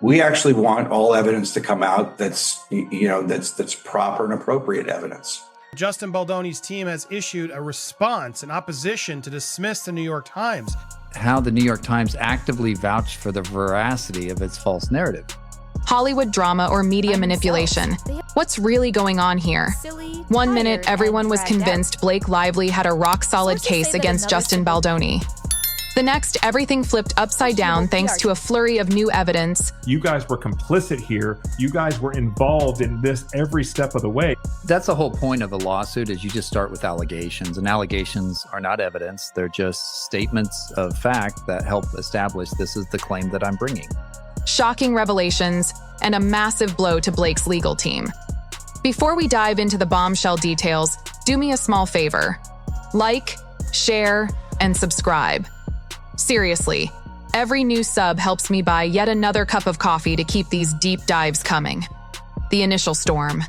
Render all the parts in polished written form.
We actually want all evidence to come out that's proper and appropriate evidence. Justin Baldoni's team has issued a response in opposition to dismiss the New York Times. How the New York Times actively vouched for the veracity of its false narrative. Hollywood drama or media manipulation. What's really going on here? 1 minute, everyone was convinced Blake Lively had a rock-solid case against Justin Baldoni. The next, everything flipped upside down thanks to a flurry of new evidence. You guys were complicit here. You guys were involved in this every step of the way. That's the whole point of a lawsuit, is you just start with allegations, and allegations are not evidence. They're just statements of fact that help establish this is the claim that I'm bringing. Shocking revelations and a massive blow to Blake's legal team. Before we dive into the bombshell details, do me a small favor. Like, share, and subscribe. Seriously, every new sub helps me buy yet another cup of coffee to keep these deep dives coming. The initial storm.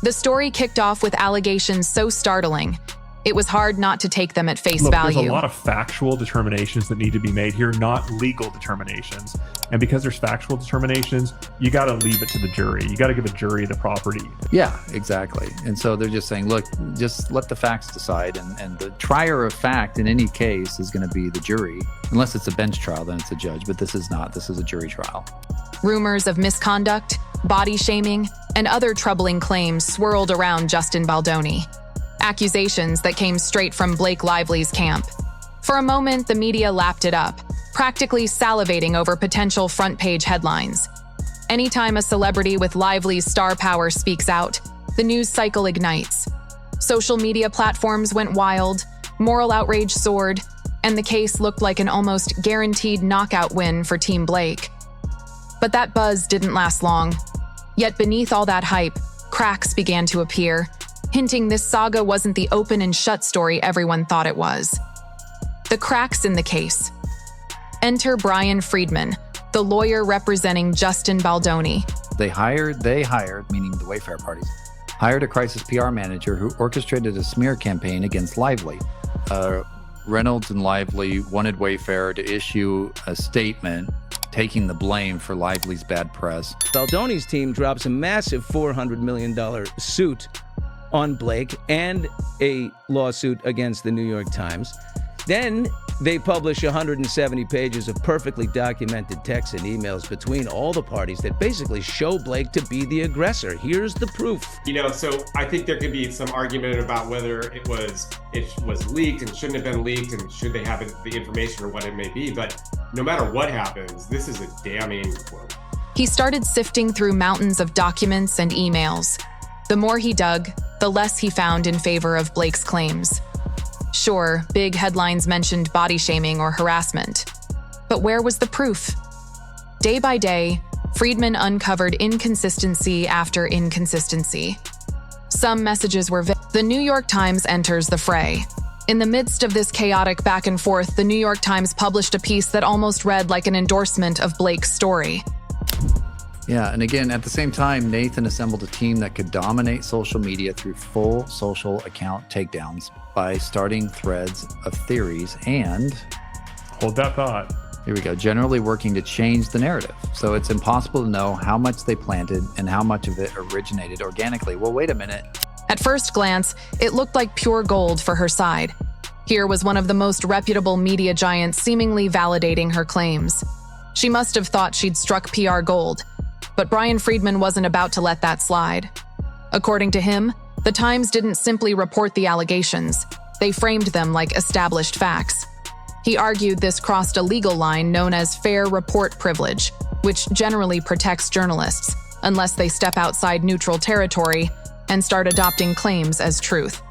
The story kicked off with allegations so startling, it was hard not to take them at face value. There's a lot of factual determinations that need to be made here, not legal determinations. And because there's factual determinations, you got to leave it to the jury. You got to give a jury the property. Yeah, exactly. And so they're just saying, look, just let the facts decide. And the trier of fact in any case is going to be the jury. Unless it's a bench trial, then it's a judge. But this is not. This is a jury trial. Rumors of misconduct, body shaming, and other troubling claims swirled around Justin Baldoni. Accusations that came straight from Blake Lively's camp. For a moment, the media lapped it up, practically salivating over potential front-page headlines. Anytime a celebrity with Lively's star power speaks out, the news cycle ignites. Social media platforms went wild, moral outrage soared, and the case looked like an almost guaranteed knockout win for Team Blake. But that buzz didn't last long. Yet beneath all that hype, cracks began to appear, hinting this saga wasn't the open and shut story everyone thought it was. The cracks in the case. Enter Brian Friedman, the lawyer representing Justin Baldoni. They hired, meaning the Wayfair parties, hired a crisis PR manager who orchestrated a smear campaign against Lively. Reynolds and Lively wanted Wayfair to issue a statement taking the blame for Lively's bad press. Baldoni's team drops a massive $400 million suit on Blake and a lawsuit against the New York Times. Then they publish 170 pages of perfectly documented texts and emails between all the parties that basically show Blake to be the aggressor. Here's the proof. So I think there could be some argument about whether it was leaked and shouldn't have been leaked and should they have the information or what it may be. But no matter what happens, this is a damning quote. He started sifting through mountains of documents and emails. The more he dug, the less he found in favor of Blake's claims. Sure, big headlines mentioned body shaming or harassment. But where was the proof? Day by day, Friedman uncovered inconsistency after inconsistency. Some messages were vague. The New York Times enters the fray. In the midst of this chaotic back and forth, the New York Times published a piece that almost read like an endorsement of Blake's story. Yeah, and again, at the same time, Nathan assembled a team that could dominate social media through full social account takedowns by starting threads of theories and... Hold that thought. Here we go. Generally working to change the narrative. So it's impossible to know how much they planted and how much of it originated organically. Well, wait a minute. At first glance, it looked like pure gold for her side. Here was one of the most reputable media giants seemingly validating her claims. She must have thought she'd struck PR gold. But Brian Friedman wasn't about to let that slide. According to him, the Times didn't simply report the allegations. They framed them like established facts. He argued this crossed a legal line known as fair report privilege, which generally protects journalists unless they step outside neutral territory and start adopting claims as truth.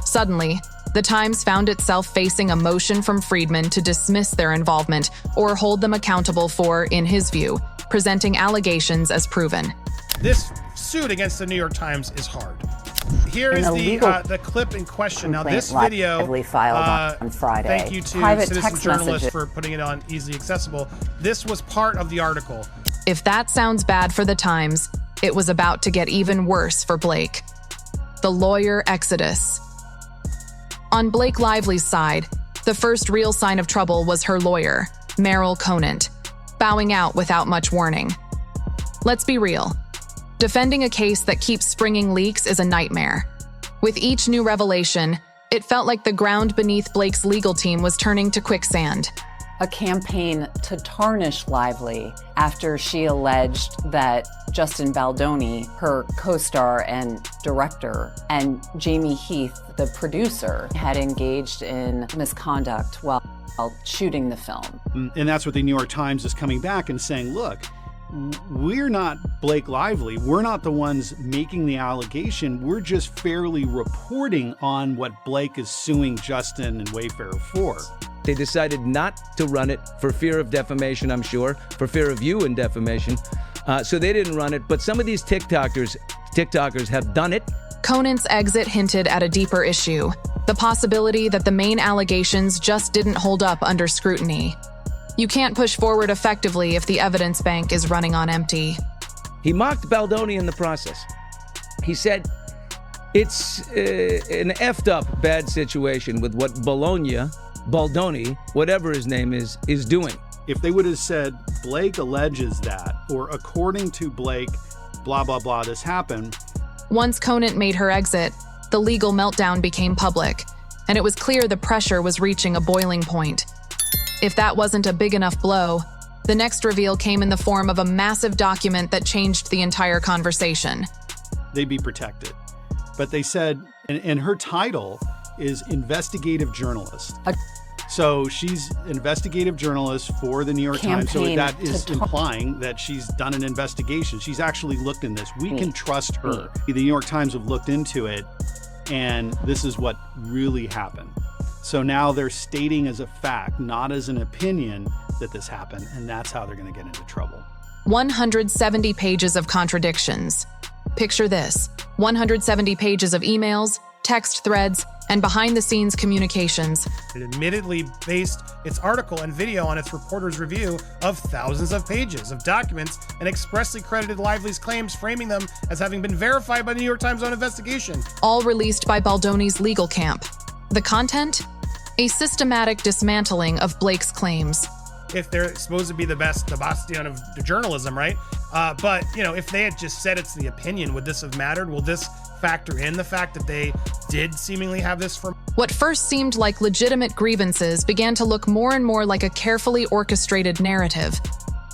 Suddenly, the Times found itself facing a motion from Friedman to dismiss their involvement or hold them accountable for, in his view, presenting allegations as proven. This suit against the New York Times is hard. Here is the clip in question. Now, this video, filed on Friday. Thank you to Citizen Journalist for putting it on easily accessible. This was part of the article. If that sounds bad for the Times, it was about to get even worse for Blake. The lawyer exodus. On Blake Lively's side, the first real sign of trouble was her lawyer, Meryl Conant, bowing out without much warning. Let's be real. Defending a case that keeps springing leaks is a nightmare. With each new revelation, it felt like the ground beneath Blake's legal team was turning to quicksand. A campaign to tarnish Lively after she alleged that Justin Baldoni, her co-star and director, and Jamie Heath, the producer, had engaged in misconduct while shooting the film. And that's what the New York Times is coming back and saying, look, we're not Blake Lively. We're not the ones making the allegation. We're just fairly reporting on what Blake is suing Justin and Wayfarer for. They decided not to run it for fear of defamation, I'm sure, for fear of you and defamation. So they didn't run it. But some of these TikTokers have done it. Conant's exit hinted at a deeper issue, the possibility that the main allegations just didn't hold up under scrutiny. You can't push forward effectively if the evidence bank is running on empty. He mocked Baldoni in the process. He said, it's an effed up bad situation with what Baldoni, whatever his name is doing. If they would have said, Blake alleges that, or according to Blake, blah, blah, blah, this happened. Once Conant made her exit, the legal meltdown became public, and it was clear the pressure was reaching a boiling point. If that wasn't a big enough blow, the next reveal came in the form of a massive document that changed the entire conversation. They'd be protected. But they said, and her title is investigative journalist. So she's investigative journalist for the New York Times. So that is implying that she's done an investigation. She's actually looked in this. We can trust her. The New York Times have looked into it, and this is what really happened. So now they're stating as a fact, not as an opinion, that this happened, and that's how they're going to get into trouble. 170 pages of contradictions. Picture this: 170 pages of emails, text threads, and behind-the-scenes communications. It admittedly based its article and video on its reporter's review of thousands of pages of documents and expressly credited Lively's claims, framing them as having been verified by the New York Times' own investigation. All released by Baldoni's legal camp. The content? A systematic dismantling of Blake's claims. If they're supposed to be the bastion of journalism, right? But, if they had just said it's the opinion, would this have mattered? Will this factor in the fact that they did seemingly have this from? What first seemed like legitimate grievances began to look more and more like a carefully orchestrated narrative.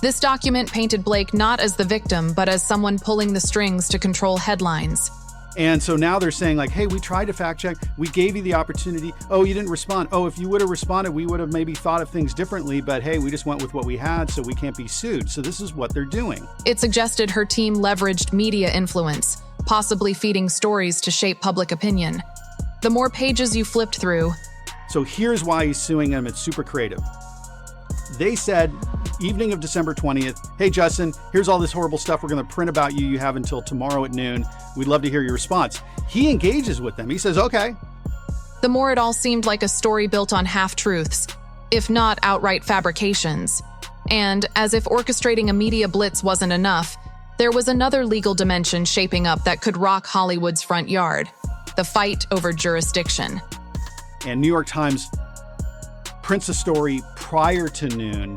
This document painted Blake not as the victim, but as someone pulling the strings to control headlines. And so now they're saying, like, hey, we tried to fact check. We gave you the opportunity. Oh, you didn't respond. Oh, if you would have responded, we would have maybe thought of things differently. But hey, we just went with what we had, so we can't be sued. So this is what they're doing. It suggested her team leveraged media influence, possibly feeding stories to shape public opinion. The more pages you flipped through. So here's why he's suing them. It's super creative. They said, evening of December 20th, hey, Justin, here's all this horrible stuff we're going to print about you. You have until tomorrow at noon. We'd love to hear your response. He engages with them. He says, okay. The more it all seemed like a story built on half-truths, if not outright fabrications. And, as if orchestrating a media blitz wasn't enough, there was another legal dimension shaping up that could rock Hollywood's front yard: the fight over jurisdiction. And New York Times prints a story prior to noon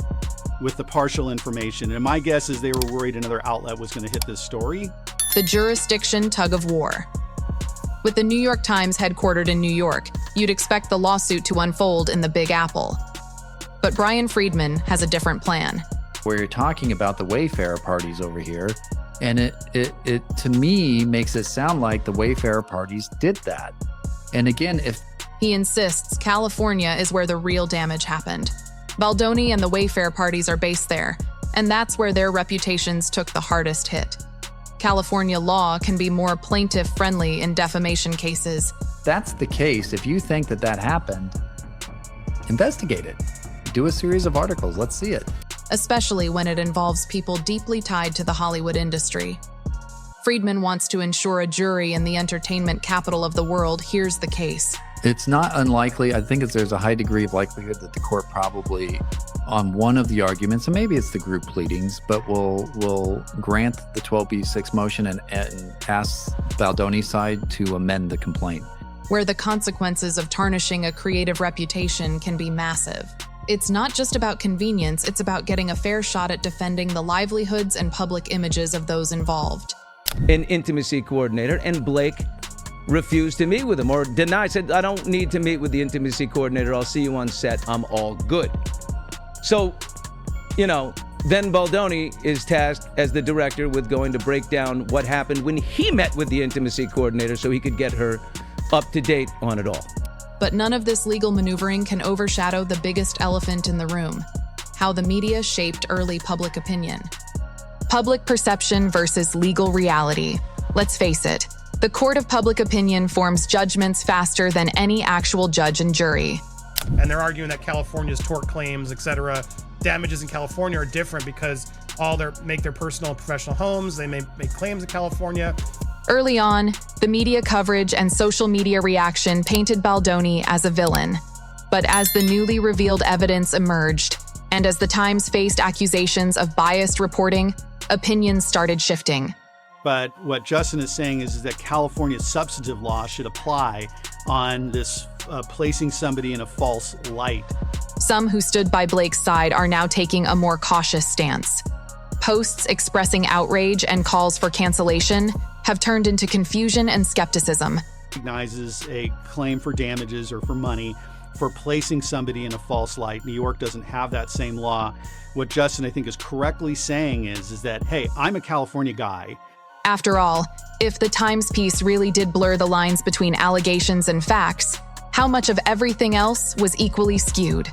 with the partial information. And my guess is they were worried another outlet was going to hit this story. The jurisdiction tug of war. With the New York Times headquartered in New York, you'd expect the lawsuit to unfold in the Big Apple. But Brian Friedman has a different plan. Where you're talking about the Wayfarer parties over here, and it to me makes it sound like the Wayfarer parties did that. And again, if he insists California is where the real damage happened. Baldoni and the Wayfarer parties are based there, and that's where their reputations took the hardest hit. California law can be more plaintiff-friendly in defamation cases. That's the case. If you think that happened, investigate it. Do a series of articles. Let's see it. Especially when it involves people deeply tied to the Hollywood industry. Friedman wants to ensure a jury in the entertainment capital of the world hears the case. It's not unlikely. I think there's a high degree of likelihood that the court probably, on one of the arguments, and maybe it's the group pleadings, but will grant the 12b6 motion and ask Baldoni's side to amend the complaint. Where the consequences of tarnishing a creative reputation can be massive. It's not just about convenience, it's about getting a fair shot at defending the livelihoods and public images of those involved. An intimacy coordinator, and Blake refused to meet with him or denied, said, I don't need to meet with the intimacy coordinator. I'll see you on set. I'm all good. So, then Baldoni is tasked as the director with going to break down what happened when he met with the intimacy coordinator so he could get her up to date on it all. But none of this legal maneuvering can overshadow the biggest elephant in the room: how the media shaped early public opinion. Public perception versus legal reality. Let's face it, the court of public opinion forms judgments faster than any actual judge and jury. And they're arguing that California's tort claims, etc., damages in California are different because make their personal and professional homes, they may make claims in California. Early on, the media coverage and social media reaction painted Baldoni as a villain. But as the newly revealed evidence emerged, and as the Times faced accusations of biased reporting, opinions started shifting. But what Justin is saying is that California's substantive law should apply on this placing somebody in a false light. Some who stood by Blake's side are now taking a more cautious stance. Posts expressing outrage and calls for cancellation have turned into confusion and skepticism. Recognizes a claim for damages or for money for placing somebody in a false light. New York doesn't have that same law. What Justin, I think, is correctly saying is that, hey, I'm a California guy. After all, if the Times piece really did blur the lines between allegations and facts, how much of everything else was equally skewed?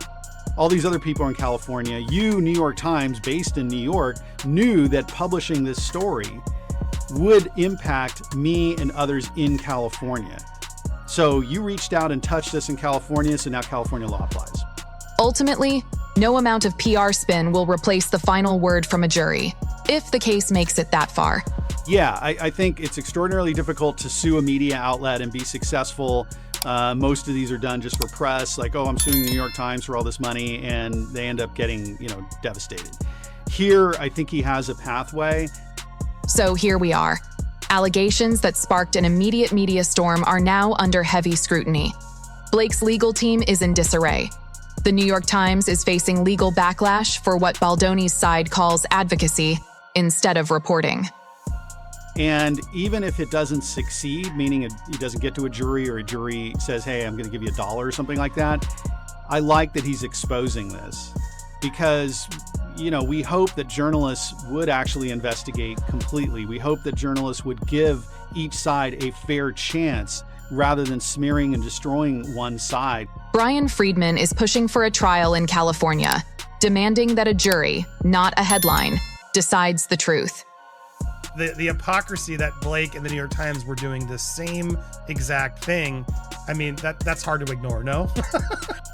All these other people in California, you, New York Times, based in New York, knew that publishing this story would impact me and others in California. So you reached out and touched us in California, so now California law applies. Ultimately, no amount of PR spin will replace the final word from a jury, if the case makes it that far. Yeah, I think it's extraordinarily difficult to sue a media outlet and be successful. Most of these are done just for press, like, oh, I'm suing the New York Times for all this money, and they end up getting, devastated. Here, I think he has a pathway. So here we are. Allegations that sparked an immediate media storm are now under heavy scrutiny. Blake's legal team is in disarray. The New York Times is facing legal backlash for what Baldoni's side calls advocacy instead of reporting. And even if it doesn't succeed, meaning he doesn't get to a jury or a jury says, hey, I'm going to give you $1 or something like that, I like that he's exposing this because, we hope that journalists would actually investigate completely. We hope that journalists would give each side a fair chance rather than smearing and destroying one side. Brian Friedman is pushing for a trial in California, demanding that a jury, not a headline, decides the truth. The hypocrisy that Blake and the New York Times were doing the same exact thing, that's hard to ignore, no?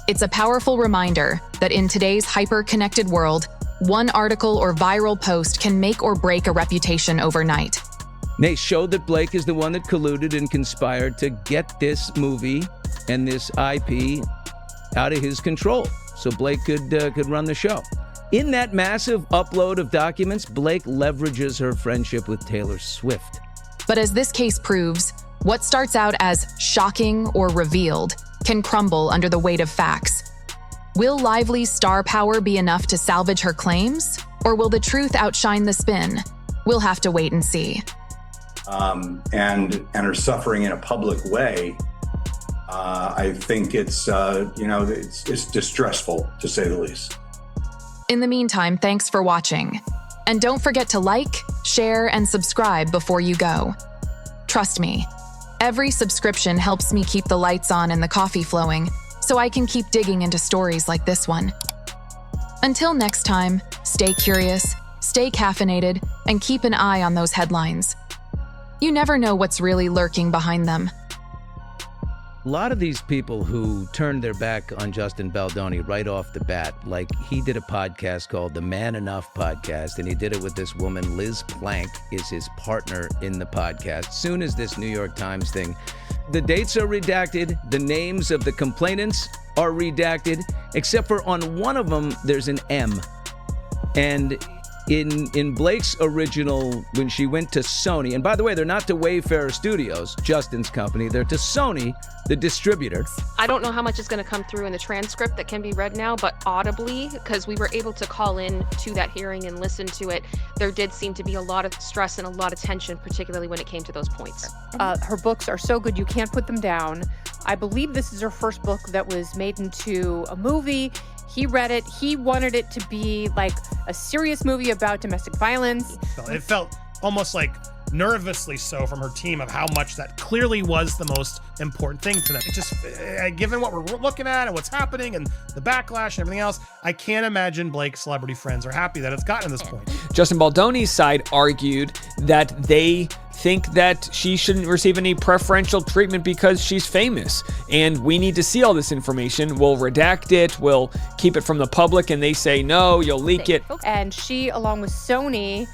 It's a powerful reminder that in today's hyper-connected world, one article or viral post can make or break a reputation overnight. They showed that Blake is the one that colluded and conspired to get this movie and this IP out of his control so Blake could run the show. In that massive upload of documents, Blake leverages her friendship with Taylor Swift. But as this case proves, what starts out as shocking or revealed can crumble under the weight of facts. Will Lively's star power be enough to salvage her claims? Or will the truth outshine the spin? We'll have to wait and see. And her suffering in a public way, I think it's distressful, to say the least. In the meantime, thanks for watching. And don't forget to like, share, and subscribe before you go. Trust me, every subscription helps me keep the lights on and the coffee flowing, so I can keep digging into stories like this one. Until next time, stay curious, stay caffeinated, and keep an eye on those headlines. You never know what's really lurking behind them. A lot of these people who turned their back on Justin Baldoni right off the bat, like he did a podcast called the Man Enough Podcast, and he did it with this woman, Liz Plank is his partner in the podcast. Soon as this New York Times thing, the dates are redacted, the names of the complainants are redacted, except for on one of them, there's an M. And in Blake's original, when she went to Sony, and by the way, they're not to Wayfarer Studios, Justin's company, they're to Sony, the distributor. I don't know how much is going to come through in the transcript that can be read now, but audibly, because we were able to call in to that hearing and listen to it, there did seem to be a lot of stress and a lot of tension, particularly when it came to those points. Her books are so good you can't put them down. I believe this is her first book that was made into a movie. He read it. He wanted it to be like a serious movie about domestic violence. It felt almost like nervously so from her team of how much that clearly was the most important thing for them. It just, given what we're looking at and what's happening and the backlash and everything else, I can't imagine Blake's celebrity friends are happy that it's gotten to this point. Justin Baldoni's side argued that they think that she shouldn't receive any preferential treatment because she's famous, and we need to see all this information. We'll redact it, we'll keep it from the public, and they say, no, you'll leak it. And she, along with Sony,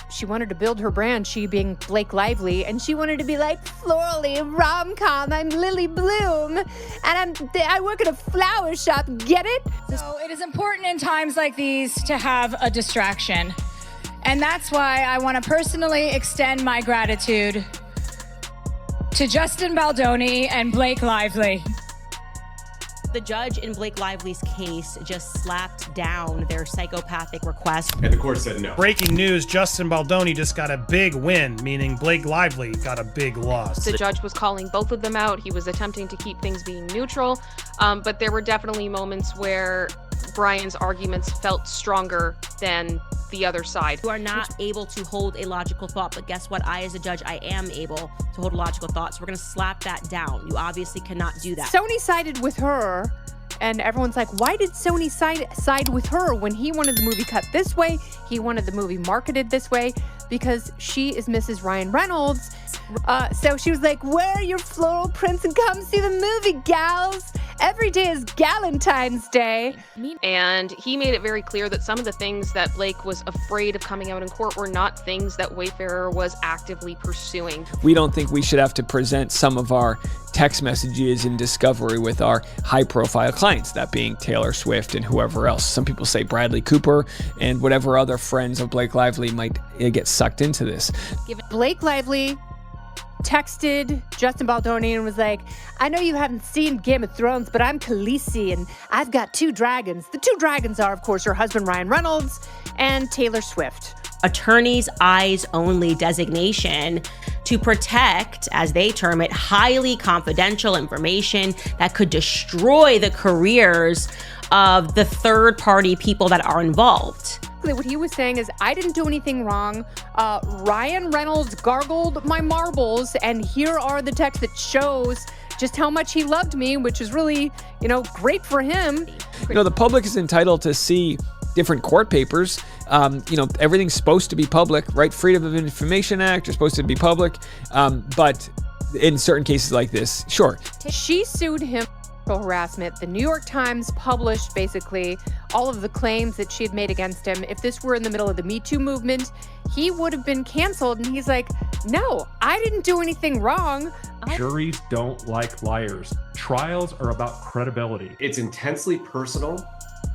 she wanted to build her brand, she being Blake Lively, and she wanted to be like florally, rom-com, I'm Lily Bloom, and I work at a flower shop, get it? So it is important in times like these to have a distraction. And that's why I want to personally extend my gratitude to Justin Baldoni and Blake Lively. The judge in Blake Lively's case just slapped down their psychopathic request. And the court said no. Breaking news, Justin Baldoni just got a big win, meaning Blake Lively got a big loss. The judge was calling both of them out. He was attempting to keep things being neutral, but there were definitely moments where Brian's arguments felt stronger than the other side. You are not able to hold a logical thought, but guess what? I, as a judge, I am able to hold a logical thought. So we're going to slap that down. You obviously cannot do that. Sony sided with her, and everyone's like, why did Sony side with her when he wanted the movie cut this way? He wanted the movie marketed this way because she is Mrs. Ryan Reynolds. So she was like, wear your floral prints and come see the movie, gals. Every day is Galentine's Day. And he made it very clear that some of the things that Blake was afraid of coming out in court were not things that Wayfarer was actively pursuing. We don't think we should have to present some of our text messages in discovery with our high-profile clients, that being Taylor Swift and whoever else. Some people say Bradley Cooper and whatever other friends of Blake Lively might get sucked into this. Blake Lively texted Justin Baldoni and was like, I know you haven't seen Game of Thrones, but I'm Khaleesi and I've got two dragons. The two dragons are, of course, her husband Ryan Reynolds and Taylor Swift. Attorney's eyes only designation to protect, as they term it, highly confidential information that could destroy the careers of the third-party people that are involved. What he was saying is, I didn't do anything wrong. Ryan Reynolds gargled my marbles, and here are the texts that shows just how much he loved me, which is really, great for him. The public is entitled to see different court papers. Everything's supposed to be public, right? Freedom of Information Act is supposed to be public. But in certain cases like this, sure. She sued him for harassment. The New York Times published basically all of the claims that she had made against him. If this were in the middle of the Me Too movement, he would have been canceled. And he's like, no, I didn't do anything wrong. Juries don't like liars. Trials are about credibility. It's intensely personal.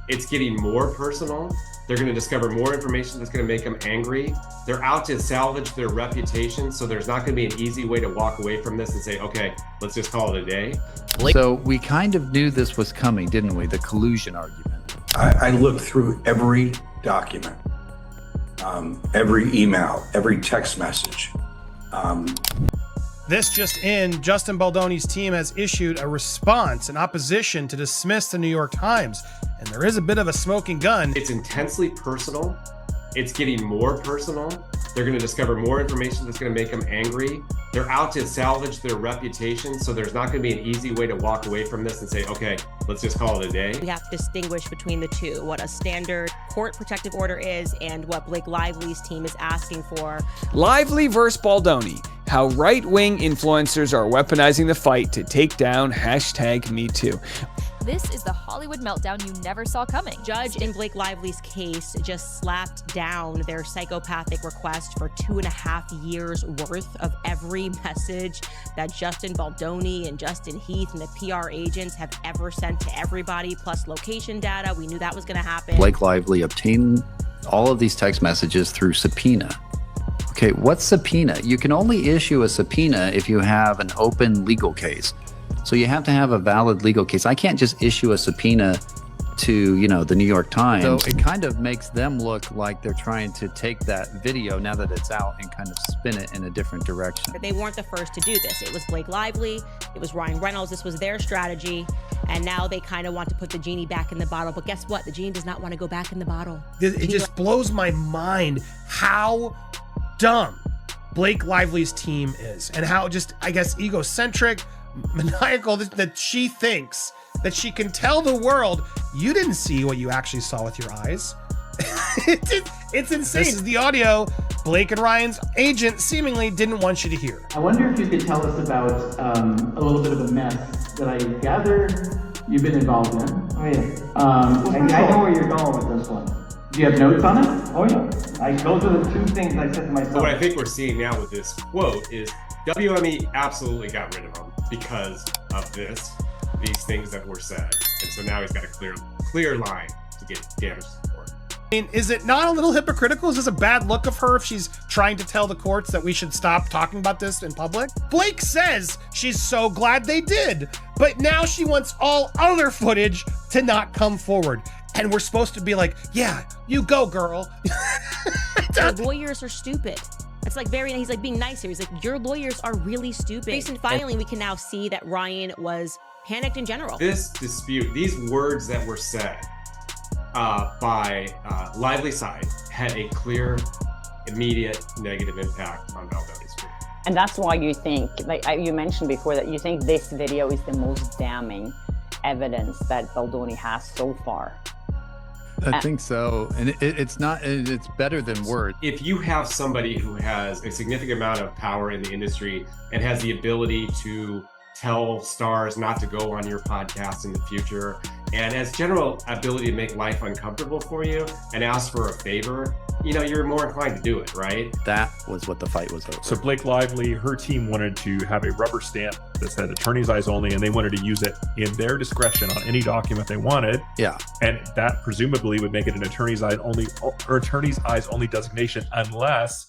It's getting more personal. They're going to discover more information that's going to make them angry. They're out to salvage their reputation, so there's not going to be an easy way to walk away from this and say, okay, let's just call it a day. So we kind of knew this was coming, didn't we? The collusion argument. I looked through every document, every email, every text message. This just in, Justin Baldoni's team has issued a response in opposition to dismiss the New York Times. And there is a bit of a smoking gun. It's intensely personal. It's getting more personal. They're going to discover more information that's going to make them angry. They're out to salvage their reputation, so there's not going to be an easy way to walk away from this and say, okay, let's just call it a day. We have to distinguish between the two, what a standard court protective order is and what Blake Lively's team is asking for. Lively versus Baldoni. How right-wing influencers are weaponizing the fight to take down #MeToo. This is the Hollywood meltdown you never saw coming. Judge in Blake Lively's case just slapped down their psychopathic request for 2.5 years worth of every message that Justin Baldoni and Justin Heath and the PR agents have ever sent to everybody, plus location data. We knew that was going to happen. Blake Lively obtained all of these text messages through subpoena. Okay, what's subpoena? You can only issue a subpoena if you have an open legal case. So you have to have a valid legal case. I can't just issue a subpoena to, the New York Times. So it kind of makes them look like they're trying to take that video now that it's out and kind of spin it in a different direction. They weren't the first to do this. It was Blake Lively, it was Ryan Reynolds. This was their strategy. And now they kind of want to put the genie back in the bottle. But guess what? The genie does not want to go back in the bottle. It just blows my mind how dumb Blake Lively's team is, and how just, I guess, egocentric, maniacal that she thinks that she can tell the world, you didn't see what you actually saw with your eyes. It's insane. This is the audio Blake and Ryan's agent seemingly didn't want you to hear. I wonder if you could tell us about a little bit of a mess that I gather you've been involved in. Oh yeah. I know where you're going with this one. Do you have notes on it? Oh yeah. Those are the two things I said to myself. What I think we're seeing now with this quote is WME absolutely got rid of him because of these things that were said. And so now he's got a clear line to get damage support. I mean, is it not a little hypocritical? Is this a bad look of her if she's trying to tell the courts that we should stop talking about this in public? Blake says she's so glad they did, but now she wants all other footage to not come forward. And we're supposed to be like, yeah, you go, girl. Your lawyers are stupid. It's like he's like being nice here. He's like, your lawyers are really stupid. Based on filing, we can now see that Ryan was panicked in general. This dispute, these words that were said by Lively side had a clear, immediate negative impact on Baldoni's career. And that's why you think, like you mentioned before, that you think this video is the most damning evidence that Baldoni has so far. I think so. And it's better than words. If you have somebody who has a significant amount of power in the industry and has the ability to tell stars not to go on your podcast in the future, and has general ability to make life uncomfortable for you and ask for a favor, you're more inclined to do it, right? That was what the fight was over. So Blake Lively, her team wanted to have a rubber stamp that said attorney's eyes only, and they wanted to use it in their discretion on any document they wanted. Yeah. And that presumably would make it an attorney's eyes only designation unless